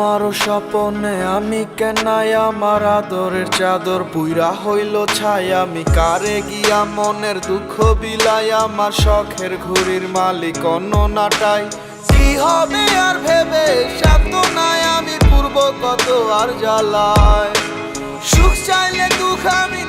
তোমারও স্বপনে আমি কেনাই আমার আদরের চাদর পুইরা হইল ছাই আমি কারে গিয়া মনের দুঃখ বিলাই আমার শখের ঘুড়ির মালিক অন্য নাটাই কি হবে আর ভেবে সান্ত্বনায় আমি পূর্ব কত আর জ্বালায় সুখ চাইলে দুঃখ আমি